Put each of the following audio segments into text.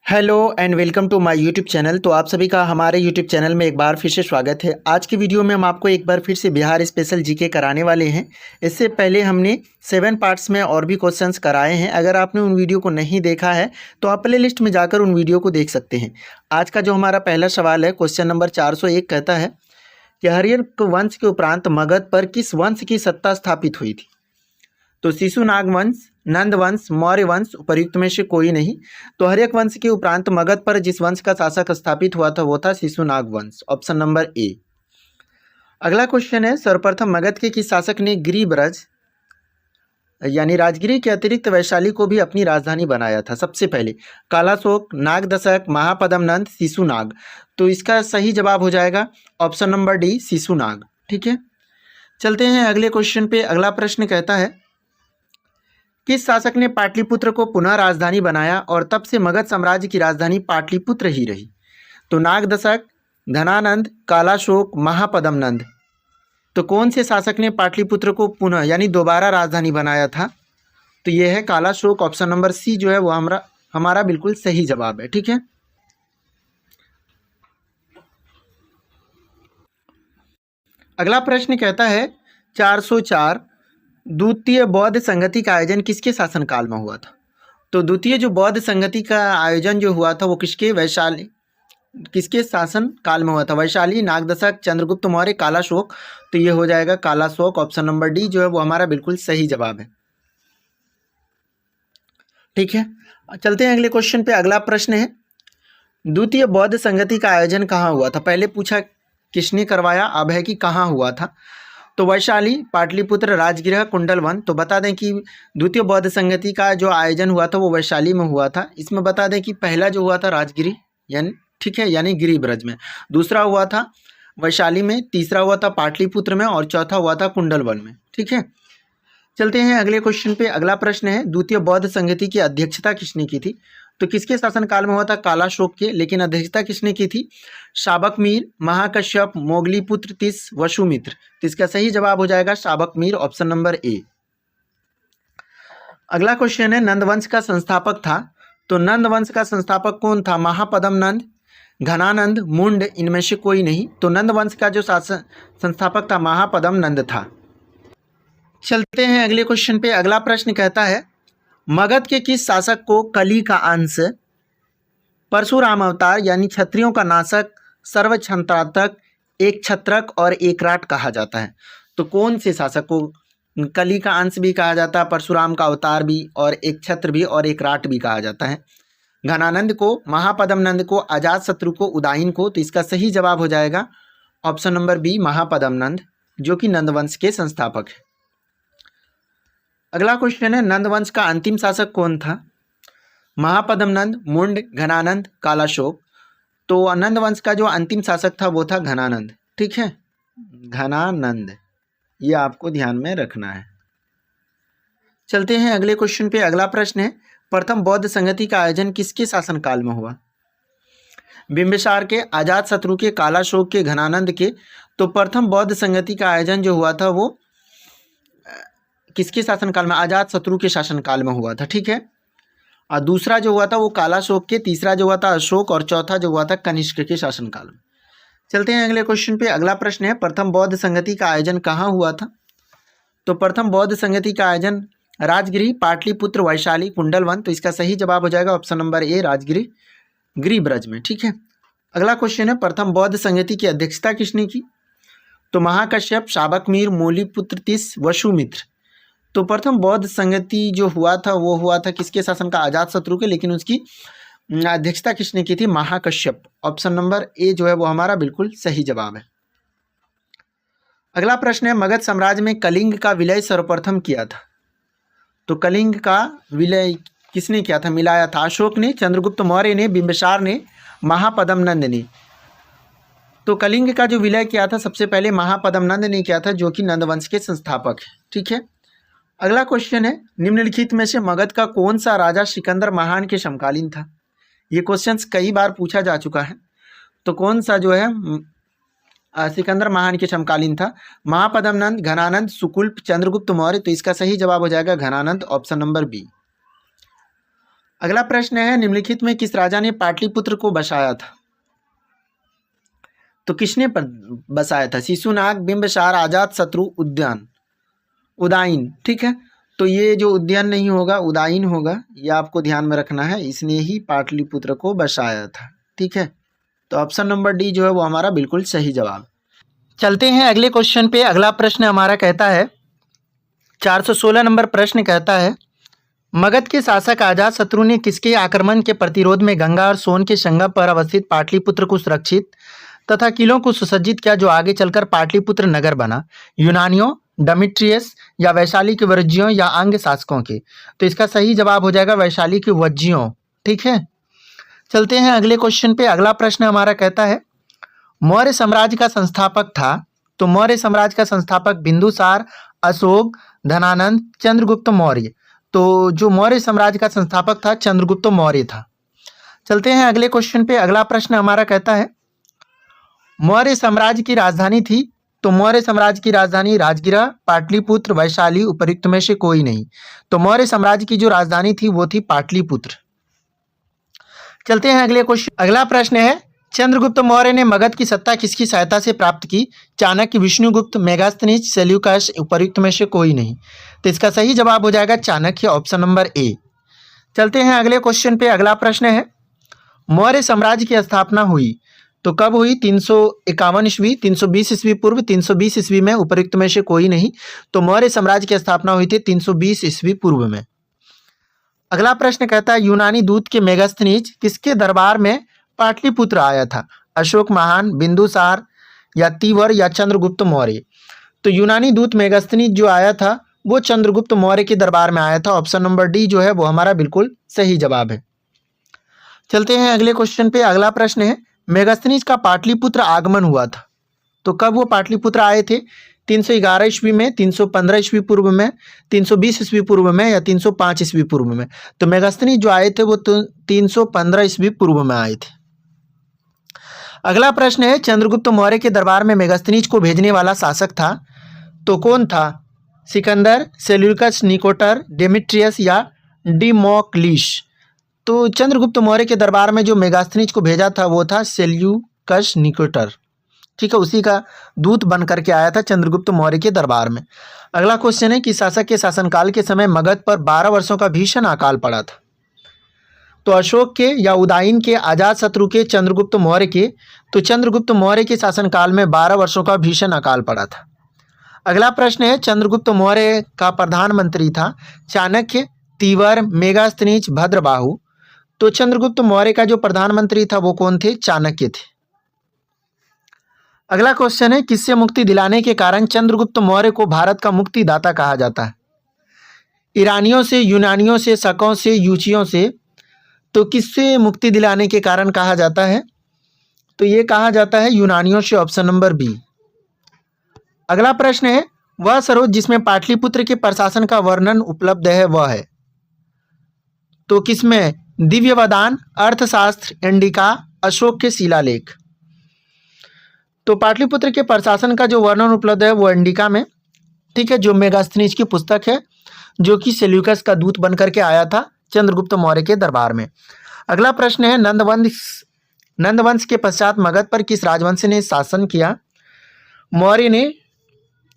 Hello and welcome to my YouTube channel. तो आप सभी का हमारे यूट्यूब चैनल में एक बार फिर से स्वागत है। आज की वीडियो में हम आपको एक बार फिर से बिहार स्पेशल जीके कराने वाले हैं। इससे पहले हमने 7 पार्ट्स में और भी क्वेश्चंस कराए हैं। अगर आपने उन वीडियो को नहीं देखा है तो आप प्ले लिस्ट में जाकर उन वीडियो को देख सकते हैं। आज का जो हमारा पहला सवाल है, क्वेश्चन नंबर 401 कहता है कि हर्यक वंश के उपरांत मगध पर किस वंश की सत्ता स्थापित हुई थी। तो शिशुनाग वंश, नंद वंश, मौर्य वंश, उपर्युक्त में से कोई नहीं। तो हर्यक वंश के उपरांत मगध पर जिस वंश का शासक स्थापित हुआ था वो था शिशुनाग वंश, ऑप्शन नंबर ए। अगला क्वेश्चन है, सर्वप्रथम मगध के किस शासक ने गिरिब्रज यानी राजगिरी के अतिरिक्त वैशाली को भी अपनी राजधानी बनाया था सबसे पहले। कालाशोक, नागदशक, महापद्मनंद, शिशुनाग। तो इसका सही जवाब हो जाएगा ऑप्शन नंबर डी, शिशुनाग। ठीक है, चलते हैं अगले क्वेश्चन पे। अगला प्रश्न कहता है, किस शासक ने पाटलिपुत्र को पुनः राजधानी बनाया और तब से मगध साम्राज्य की राजधानी पाटलिपुत्र ही रही। तो नागदशक, धनानंद, कालाशोक, महापद्मनंद। तो कौन से शासक ने पाटलिपुत्र को पुनः यानी दोबारा राजधानी बनाया था। तो यह है कालाशोक, ऑप्शन नंबर सी जो है वो हमारा बिल्कुल सही जवाब है। ठीक है, अगला प्रश्न कहता है 404, द्वितीय बौद्ध संगति का आयोजन किसके शासनकाल में हुआ था। तो द्वितीय जो बौद्ध संगति का आयोजन जो हुआ था वो किसके शासन काल में हुआ था। वैशाली, नागदशक, चंद्रगुप्त मौर्य, कालाशोक। तो ये हो जाएगा कालाशोक, ऑप्शन नंबर डी जो है वो हमारा बिल्कुल सही जवाब है। ठीक है, चलते हैं अगले क्वेश्चन पे। अगला प्रश्न है, द्वितीय बौद्ध संगति का आयोजन कहाँ हुआ था। पहले पूछा किसने करवाया, अब है कि कहाँ हुआ था। तो वैशाली, पाटलिपुत्र, राजगृह, कुंडलवन। तो बता दें कि द्वितीय बौद्ध संगति का जो आयोजन हुआ था वो वैशाली में हुआ था। इसमें बता दें कि पहला जो हुआ था राजगिरी यानी ठीक है यानी गिरिब्रज में, दूसरा हुआ था वैशाली में, तीसरा हुआ था पाटलिपुत्र में और चौथा हुआ था कुंडलवन में। ठीक है, चलते हैं अगले क्वेश्चन पे। अगला प्रश्न है, द्वितीय बौद्ध संगति की अध्यक्षता किसने की थी। तो किसके शासनकाल में हुआ था, कालाशोक के, लेकिन अध्यक्षता किसने की थी, शाबक मीर, महाकश्यप, मोगलीपुत्र तीस, वसुमित्र। तो इसका सही जवाब हो जाएगा शाबक मीर, ऑप्शन नंबर ए। अगला क्वेश्चन है, नंदवंश का संस्थापक था। तो नंदवंश का संस्थापक कौन था, महापद्मनंद, घनानंद, मुंड, इनमें से कोई नहीं। तो नंदवंश का जो संस्थापक था महापद्मनंद था। चलते हैं अगले क्वेश्चन पे। अगला प्रश्न कहता है, मगध के किस शासक को कली का अंश, परशुराम अवतार यानी क्षत्रियों का नाशक, सर्वक्षंत्रातक, एक छत्रक और एकराट कहा जाता है। तो कौन से शासक को कली का अंश भी कहा जाता है, परशुराम का अवतार भी, और एक छत्र भी और एक राट भी कहा जाता है। घनानंद को, महापद्मनंद को, अजातशत्रु को, उदायन को। तो इसका सही जवाब हो जाएगा ऑप्शन नंबर बी, महापद्मनंद, जो कि नंदवंश के संस्थापक है। अगला क्वेश्चन है, नंदवंश का अंतिम शासक कौन था, महापद्मनंद, मुंड, घनानंद, कालाशोक। तो नंदवंश का जो अंतिम शासक था वो था घनानंद। ठीक है, घनानंद, ये आपको ध्यान में रखना है। चलते हैं अगले क्वेश्चन पे। अगला प्रश्न है, प्रथम बौद्ध संगति का आयोजन किसके शासनकाल में हुआ, बिंबिसार के, अजातशत्रु के, कालाशोक के, घनानंद के। तो प्रथम बौद्ध संगति का आयोजन जो हुआ था वो किसके शासनकाल में, अजातशत्रु के शासनकाल में हुआ था। ठीक है, और दूसरा जो हुआ था वो कालाशोक के, तीसरा जो हुआ था अशोक और चौथा जो हुआ था कनिष्क के शासनकाल में। चलते हैं अगले क्वेश्चन पे। अगला प्रश्न है, प्रथम बौद्ध संगति का आयोजन कहाँ हुआ था। तो प्रथम बौद्ध संगति का आयोजन राजगिरी, पाटलिपुत्र, वैशाली, कुंडलवन। तो इसका सही जवाब हो जाएगा option number A, Rajagiri, Giribraj में। ठीक है, अगला क्वेश्चन है, प्रथम बौद्ध संगति की अध्यक्षता किसने की। तो महाकश्यप, शाबक मीर, मोलीपुत्र तीस, वसुमित्र। तो प्रथम बौद्ध संगति जो हुआ था वो हुआ था किसके शासन का, अजातशत्रु के, लेकिन उसकी अध्यक्षता किसने की थी, महाकश्यप। ऑप्शन नंबर ए जो है वो हमारा बिल्कुल सही जवाब है। अगला प्रश्न है, मगध साम्राज्य में कलिंग का विलय सर्वप्रथम किया था। तो कलिंग का विलय किसने किया था, मिलाया था, अशोक ने, चंद्रगुप्त मौर्य ने, बिंबिसार ने, महापद्मनंद ने। तो कलिंग का जो विलय किया था सबसे पहले महापद्मनंद ने किया था, जो कि नंदवंश के संस्थापक है। ठीक है, अगला क्वेश्चन है, निम्नलिखित में से मगध का कौन सा राजा सिकंदर महान के समकालीन था। ये क्वेश्चंस कई बार पूछा जा चुका है। तो कौन सा जो है सिकंदर महान के समकालीन था, महापद्मनंद, घनानंद, सुकुल्प, चंद्रगुप्त मौर्य। तो इसका सही जवाब हो जाएगा घनानंद, ऑप्शन नंबर बी। अगला प्रश्न है, निम्नलिखित में किस राजा ने पाटलिपुत्र को बसाया था? तो किसने बसाया था? शिशुनाग, बिंबिसार, आजाद शत्रु, उदायन। ठीक है, तो ये जो उद्यान नहीं होगा, उदायन होगा, ये आपको ध्यान में रखना है। इसने ही पाटलिपुत्र को बसाया था। ठीक है, तो ऑप्शन नंबर डी जो है वो हमारा बिल्कुल सही जवाब। चलते हैं अगले क्वेश्चन पे। अगला प्रश्न हमारा कहता है, 416 नंबर प्रश्न कहता है, मगध के शासक अजात शत्रु ने किसके आक्रमण के प्रतिरोध में गंगा और सोन के संगम पर अवस्थित पाटलिपुत्र को सुरक्षित तथा किलों को सुसज्जित किया, जो आगे चलकर पाटलिपुत्र नगर बना? यूनानियों, डमिट्रियस या वैशाली के वज्जियों या अंग शासकों के? तो इसका सही जवाब हो जाएगा वैशाली के वज्जियों। ठीक है, चलते हैं अगले क्वेश्चन पे। अगला प्रश्न हमारा कहता है, मौर्य साम्राज्य का संस्थापक था? तो मौर्य साम्राज्य का संस्थापक बिंदुसार, अशोक, धनानंद, चंद्रगुप्त मौर्य। तो जो मौर्य साम्राज्य का संस्थापक था चंद्रगुप्त मौर्य था। चलते हैं अगले क्वेश्चन पे। अगला प्रश्न हमारा कहता है, मौर्य साम्राज्य की राजधानी थी? तो मौर्य साम्राज्य की राजधानी राजगिरा, पाटलिपुत्र, वैशाली, उपर्युक्त में से कोई नहीं। तो मौर्य साम्राज्य की जो राजधानी थी वो थी पाटलिपुत्र। चलते हैं अगले क्वेश्चन। अगला प्रश्न है, चंद्रगुप्त मौर्य ने मगध की सत्ता किसकी सहायता से प्राप्त की? चाणक्य, विष्णुगुप्त, मेगास्थनीज, सेल्यूकस, उपर्युक्त में से कोई नहीं। तो इसका सही जवाब हो जाएगा चाणक्य, ऑप्शन नंबर ए। चलते हैं अगले क्वेश्चन पे। अगला प्रश्न है, मौर्य साम्राज्य की स्थापना हुई तो कब हुई? 351 ईस्वी, 320 ईस्वी पूर्व, 320 ईस्वी में, उपर्युक्त में से कोई नहीं। तो मौर्य साम्राज्य की स्थापना हुई थी 320 ईस्वी पूर्व में। अगला प्रश्न कहता है, यूनानी दूत के मेगास्थनीज किसके दरबार में पाटलिपुत्र आया था? अशोक महान, बिंदुसार या तीवर या चंद्रगुप्त मौर्य? तो यूनानी दूत मेगास्थनीज जो आया था वो चंद्रगुप्त मौर्य के दरबार में आया था। ऑप्शन नंबर डी जो है वो हमारा बिल्कुल सही जवाब है। चलते हैं अगले क्वेश्चन पे। अगला प्रश्न है, मेगास्थनीज का पाटलिपुत्र आगमन हुआ था तो कब वो पाटलिपुत्र आए थे? 311 ईस्वी में, 315 ईस्वी पूर्व में, 320 ईस्वी पूर्व में या 305 ईस्वी पूर्व में? तो मेगास्थनीज जो आए थे वो 315 ईस्वी पूर्व में आए थे। अगला प्रश्न है, चंद्रगुप्त मौर्य के दरबार में मेगास्थनीज को भेजने वाला शासक था तो कौन था? सिकंदर, सेल्यूकस, निकोटर, डेमिट्रियस या डिमोक्लिस? तो चंद्रगुप्त मौर्य के दरबार में जो मेगास्थनीज को भेजा था वो था सेल्यूकस निकोटर। ठीक है, उसी का दूत बन करके आया था चंद्रगुप्त मौर्य के दरबार में। अगला क्वेश्चन है कि शासक के शासनकाल के समय मगध पर 12 वर्षों का भीषण अकाल पड़ा था। तो अशोक के या उदायन के, अजात शत्रु के, चंद्रगुप्त मौर्य के? तो चंद्रगुप्त मौर्य के शासनकाल में 12 वर्षों का भीषण अकाल पड़ा था। अगला प्रश्न है, चंद्रगुप्त मौर्य का प्रधानमंत्री था चाणक्य, तीवर, मेगास्थनीज, भद्रबाहु? तो चंद्रगुप्त मौर्य का जो प्रधानमंत्री था वो कौन थे? चाणक्य थे। अगला क्वेश्चन है, किससे मुक्ति दिलाने के कारण चंद्रगुप्त मौर्य को भारत का मुक्तिदाता कहा जाता है? ईरानियों से, यूनानियों से, शकों से, यूचियों से? तो किससे मुक्ति दिलाने के कारण कहा जाता है? तो ये कहा जाता है यूनानियों से, ऑप्शन नंबर बी। अगला प्रश्न है, वह सरोवर जिसमें पाटलिपुत्र के प्रशासन का वर्णन उपलब्ध है वह है? तो किसमें? दिव्यवदान, अर्थशास्त्र, इंडिका, अशोक के शिलालेख? तो पाटलिपुत्र के प्रशासन का जो वर्णन उपलब्ध है वो इंडिका में। ठीक है, जो मेगास्थनीज की पुस्तक है, जो कि सेल्यूकस का दूत बनकर के आया था चंद्रगुप्त मौर्य के दरबार में। अगला प्रश्न है, नंदवंश के पश्चात मगध पर किस राजवंश ने शासन किया? मौर्य ने,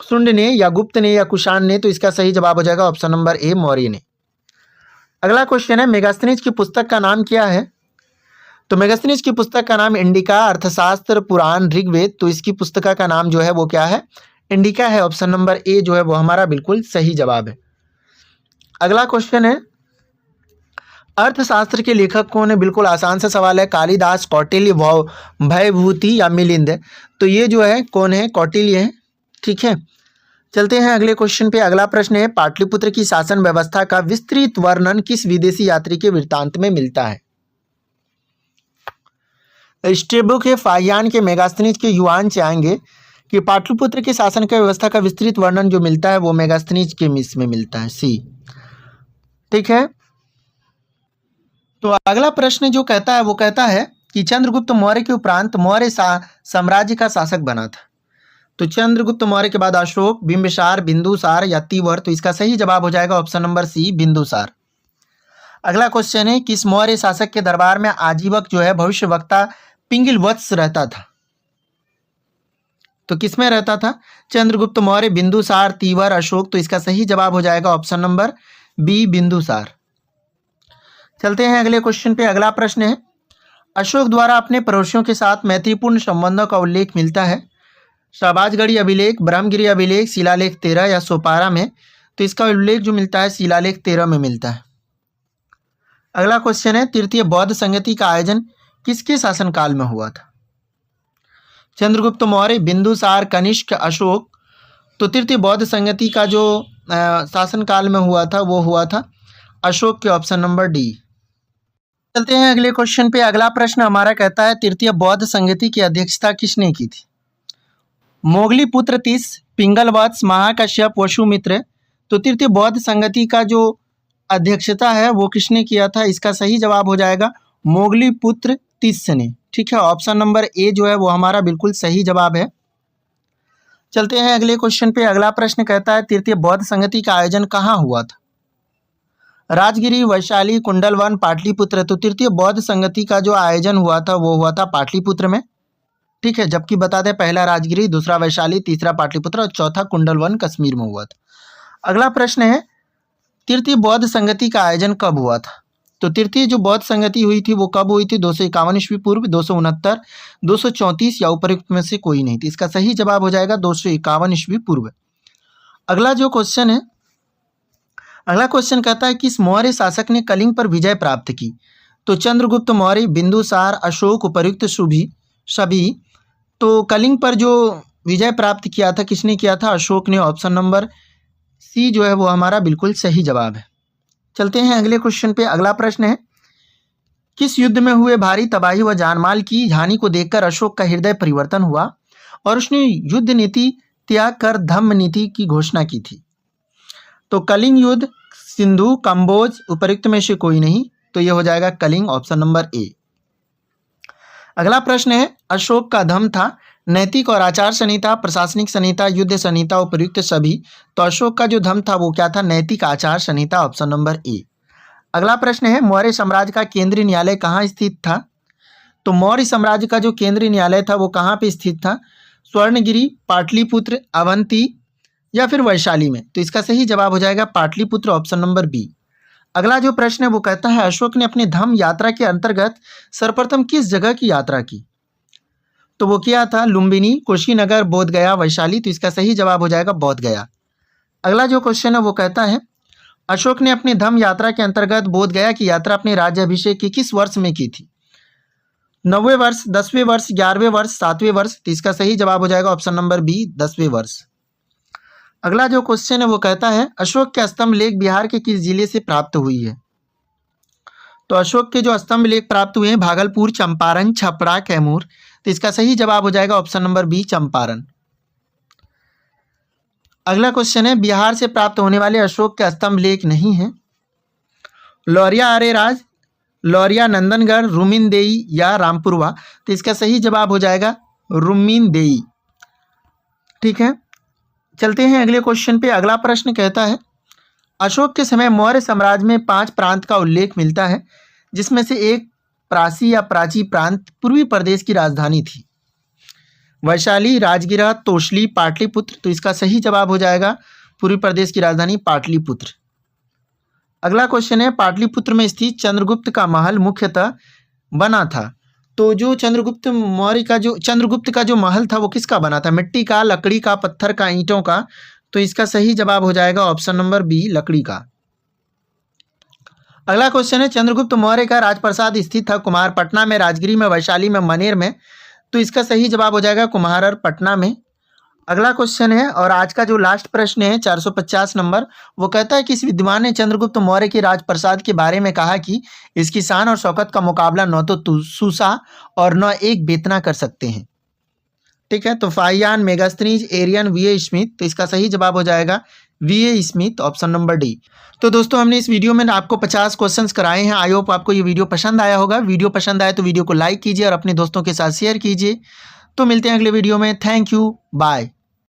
शुंड ने या गुप्त ने या कुषाण ने? तो इसका सही जवाब हो जाएगा ऑप्शन नंबर ए, मौर्य ने। अगला क्वेश्चन है, मेगास्थनीज की पुस्तक का नाम क्या है? तो मेगास्थनीज की पुस्तक का नाम इंडिका, अर्थशास्त्र, पुराण, ऋग्वेद? तो इसकी पुस्तका का नाम जो है वो क्या है? इंडिका है। ऑप्शन नंबर ए जो है वो हमारा बिल्कुल सही जवाब है। अगला क्वेश्चन है, अर्थशास्त्र के लेखक कौन है? बिल्कुल आसान सा सवाल है। कालिदास, कौटिल्य, भयभूति या मिलिंद? तो ये जो है कौन है? कौटिल्य है। ठीक है, चलते हैं अगले क्वेश्चन पे। अगला प्रश्न है, पाटलिपुत्र की शासन व्यवस्था का विस्तृत वर्णन किस विदेशी यात्री के वृत्तांत में मिलता है? स्टेबो के, फाहियान के, मेगास्थनीज के, युआन चाहेंगे कि पाटलिपुत्र के शासन की व्यवस्था का विस्तृत वर्णन जो मिलता है वो मेगास्थनीज के मिस में मिलता है, सी। ठीक है, तो अगला प्रश्न जो कहता है वो कहता है कि चंद्रगुप्त मौर्य के उपरांत मौर्य साम्राज्य का शासक बना था। तो चंद्रगुप्त मौर्य के बाद अशोक, बिंबिसार, बिंदुसार या तीवर? तो इसका सही जवाब हो जाएगा ऑप्शन नंबर सी, बिंदुसार। अगला क्वेश्चन है, किस मौर्य शासक के दरबार में आजीवक जो है भविष्यवक्ता पिंगल वत्स रहता था? तो किसमें रहता था? चंद्रगुप्त मौर्य, बिंदुसार, तीवर, अशोक। तो इसका सही जवाब हो जाएगा ऑप्शन नंबर बी, बिंदुसार। चलते हैं अगले क्वेश्चन पे। अगला प्रश्न है, अशोक द्वारा अपने पड़ोसियों के साथ मैत्रीपूर्ण संबंधों का उल्लेख मिलता है शहबाजगढ़ी अभिलेख, ब्रह्मगिरी अभिलेख, शिलालेख 13 या सोपारा में? तो इसका उल्लेख जो मिलता है शिलालेख 13 में मिलता है। अगला क्वेश्चन है, तृतीय बौद्ध संगति का आयोजन किसके शासनकाल में हुआ था? चंद्रगुप्त मौर्य, बिंदुसार, कनिष्क, अशोक। तो तृतीय बौद्ध संगति का जो शासनकाल में हुआ था वो हुआ था अशोक के, ऑप्शन नंबर डी। चलते हैं अगले क्वेश्चन पे। अगला प्रश्न हमारा कहता है, तृतीय बौद्ध संगति की अध्यक्षता किसने की थी? मोगली पुत्र तीस, पिंगलवत्स, महाकश्यप, वसुमित्र। तो तृतीय बौद्ध संगति का जो अध्यक्षता है वो किसने किया था? इसका सही जवाब हो जाएगा मोगली पुत्र तीस ने। ठीक है, ऑप्शन नंबर ए जो है वो हमारा बिल्कुल सही जवाब है। चलते हैं अगले क्वेश्चन पे। अगला प्रश्न कहता है, तृतीय बौद्ध संगति का आयोजन कहाँ हुआ था? राजगिरी, वैशाली, कुंडलवन, पाटलिपुत्र। तो तृतीय बौद्ध संगति का जो आयोजन हुआ था वो हुआ था पाटलिपुत्र में। ठीक है, जबकि बता दें पहला राजगिरी, दूसरा वैशाली, तीसरा पाटलिपुत्र और चौथा कुंडलवन कश्मीर में हुआ था। अगला प्रश्न है, तृतीय बौद्ध संगति का आयोजन कब हुआ था? तो तृतीय जो बौद्ध संगति हुई थी वो कब हुई थी? 251 ईस्वी पूर्व, 269, 234 या उपरोक्त में से कोई नहीं थी। इसका सही जवाब हो जाएगा 251 ईस्वी पूर्व। अगला जो क्वेश्चन है, अगला क्वेश्चन कहता है, किस मौर्य शासक ने कलिंग पर विजय प्राप्त की? तो चंद्रगुप्त मौर्य, बिंदुसार, अशोक, उपर्युक्त सभी। तो कलिंग पर जो विजय प्राप्त किया था किसने किया था? अशोक ने, ऑप्शन नंबर सी जो है वो हमारा बिल्कुल सही जवाब है। चलते हैं अगले क्वेश्चन पे। अगला प्रश्न है, किस युद्ध में हुए भारी तबाही व जानमाल की हानि को देखकर अशोक का हृदय परिवर्तन हुआ और उसने युद्ध नीति त्याग कर धम्म नीति की घोषणा की थी? तो कलिंग युद्ध, सिंधु, कंबोज, उपरोक्त में से कोई नहीं। तो यह हो जाएगा कलिंग, ऑप्शन नंबर ए। अगला प्रश्न है, अशोक का धम्म था नैतिक और आचार संहिता, प्रशासनिक संहिता, युद्ध संहिता, उपयुक्त सभी। तो अशोक का जो धम्म था वो क्या था? नैतिक आचार संहिता, ऑप्शन नंबर ए। अगला प्रश्न है, मौर्य साम्राज्य का केंद्रीय न्यायालय कहाँ स्थित था? तो मौर्य साम्राज्य का जो केंद्रीय न्यायालय था वो कहाँ पे स्थित था? स्वर्णगिरी, पाटलिपुत्र, अवंती या फिर वैशाली में? तो इसका सही जवाब हो जाएगा पाटलिपुत्र, ऑप्शन नंबर बी। अगला जो प्रश्न है वो कहता है, अशोक ने अपने धम्म यात्रा के अंतर्गत सर्वप्रथम किस जगह की यात्रा की? तो वो किया था लुम्बिनी, कुशीनगर, बोधगया, वैशाली। तो इसका सही जवाब हो जाएगा बोधगया। अगला जो क्वेश्चन है वो कहता है, अशोक ने अपने धम्म यात्रा के अंतर्गत बोधगया की यात्रा अपने राज्याभिषेक के किस वर्ष में की थी? 9वें वर्ष, 10वें वर्ष, 11वें वर्ष, 7वें वर्ष। तो इसका सही जवाब हो जाएगा ऑप्शन नंबर बी, 10वें वर्ष। अगला जो क्वेश्चन है वो कहता है, अशोक के स्तंभ लेख बिहार के किस जिले से प्राप्त हुई है? तो अशोक के जो स्तंभ लेख प्राप्त हुए हैं भागलपुर, चंपारण, छपरा, कैमूर। तो इसका सही जवाब हो जाएगा ऑप्शन नंबर बी, चंपारण। अगला क्वेश्चन है, बिहार से प्राप्त होने वाले अशोक के स्तंभ लेख नहीं है। लौरिया आर्यराज, लौरिया नंदनगढ़, रुमिनदेई या रामपुरवा। तो इसका सही जवाब हो जाएगा रुमिनदेई। ठीक है, चलते हैं अगले क्वेश्चन पे। अगला प्रश्न कहता है, अशोक के समय मौर्य साम्राज्य में 5 प्रांत का उल्लेख मिलता है जिसमें से एक प्राची या प्राची प्रांत पूर्वी प्रदेश की राजधानी थी। वैशाली, राजगिरा, तोशली, पाटलिपुत्र। तो इसका सही जवाब हो जाएगा पूर्वी प्रदेश की राजधानी पाटलिपुत्र। अगला क्वेश्चन है, पाटलिपुत्र में स्थित चंद्रगुप्त का महल मुख्यतः बना था। तो जो चंद्रगुप्त का जो महल था वो किसका बना था? मिट्टी का, लकड़ी का, पत्थर का, ईंटों का। तो इसका सही जवाब हो जाएगा ऑप्शन नंबर बी, लकड़ी का। अगला क्वेश्चन है, चंद्रगुप्त मौर्य का राजप्रसाद स्थित था कुम्हारपटना में, राजगिरी में, वैशाली में, मनेर में। तो इसका सही जवाब हो जाएगा कुम्हारपटना में। अगला क्वेश्चन है और आज का जो लास्ट प्रश्न है 450 नंबर, वो कहता है कि इस विद्वान ने चंद्रगुप्त मौर्य के राजप्रसाद के बारे में कहा कि इसकी शान और शौकत का मुकाबला न तो सूसा और न एक बेतना कर सकते हैं। ठीक है, तो Fahien, Megasthenes, Arrian, V A Smith. तो इसका सही जवाब हो जाएगा V A Smith, option number D. तो दोस्तों हमने इस वीडियो में आपको 50 क्वेश्चंस कराए हैं। आई होप आपको ये वीडियो पसंद आया होगा। वीडियो पसंद आए तो वीडियो को लाइक कीजिए और अपने दोस्तों के साथ शेयर कीजिए। तो मिलते हैं अगले वीडियो में। Thank you, bye.